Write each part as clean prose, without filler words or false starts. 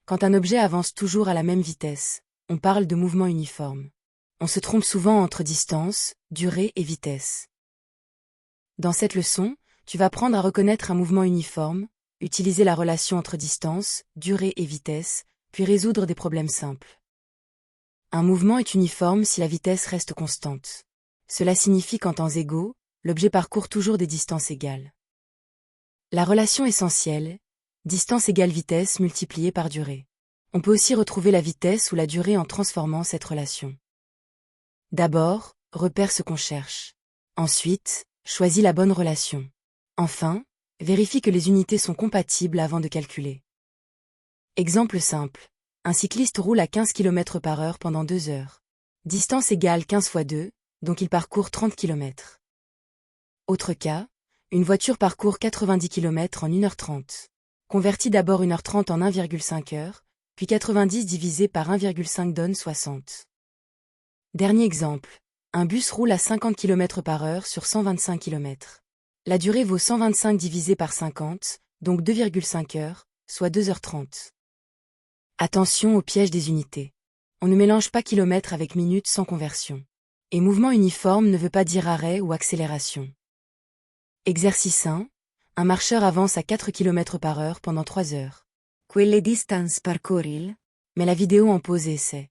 Quand un objet avance toujours à la même vitesse, on parle de mouvement uniforme. On se trompe souvent entre distance, durée et vitesse. Dans cette leçon, tu vas apprendre à reconnaître un mouvement uniforme, utiliser la relation entre distance, durée et vitesse, puis résoudre des problèmes simples. Un mouvement est uniforme si la vitesse reste constante. Cela signifie qu'en temps égaux, l'objet parcourt toujours des distances égales. La relation essentielle, distance égale vitesse multipliée par durée. On peut aussi retrouver la vitesse ou la durée en transformant cette relation. D'abord, repère ce qu'on cherche. Ensuite, choisis la bonne relation. Enfin, vérifie que les unités sont compatibles avant de calculer. Exemple simple. Un cycliste roule à 15 km/h pendant 2 heures. Distance égale 15 fois 2, donc il parcourt 30 km. Autre cas, une voiture parcourt 90 km en 1h30. Convertis d'abord 1h30 en 1,5 heure, puis 90 divisé par 1,5 donne 60. Dernier exemple. Un bus roule à 50 km/h sur 125 km. La durée vaut 125 divisé par 50, donc 2,5 heures, soit 2h30. Attention au piège des unités. On ne mélange pas kilomètres avec minutes sans conversion. Et mouvement uniforme ne veut pas dire arrêt ou accélération. Exercice 1. Un marcheur avance à 4 km/h pendant 3 heures. Quelle distance parcourt-il? Mets la vidéo en pause et essaie.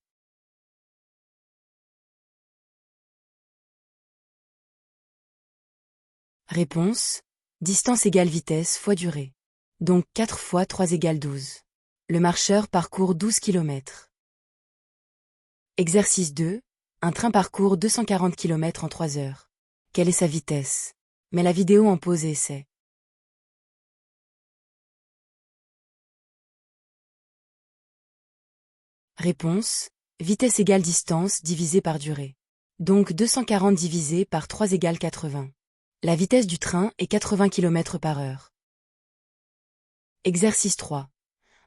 Réponse. Distance égale vitesse fois durée. Donc 4 fois 3 égale 12. Le marcheur parcourt 12 km. Exercice 2. Un train parcourt 240 km en 3 heures. Quelle est sa vitesse? Mets la vidéo en pause et essaie. Réponse. Vitesse égale distance divisé par durée. Donc 240 divisé par 3 égale 80. La vitesse du train est 80 km/h. Exercice 3.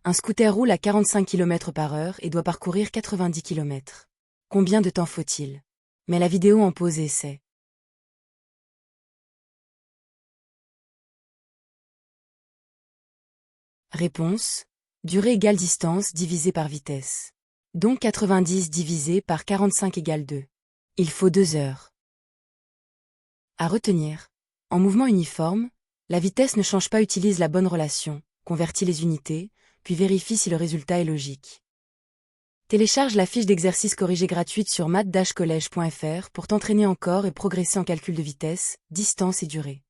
Un scooter roule à 45 km/h et doit parcourir 90 km. Combien de temps faut-il? Mets la vidéo en pause et essaie. Réponse. Durée égale distance divisé par vitesse. Donc 90 divisé par 45 égale 2. Il faut 2 heures. À retenir. En mouvement uniforme, la vitesse ne change pas, utilise la bonne relation, convertis les unités, puis vérifie si le résultat est logique. Télécharge la fiche d'exercice corrigée gratuite sur math-college.fr pour t'entraîner encore et progresser en calcul de vitesse, distance et durée.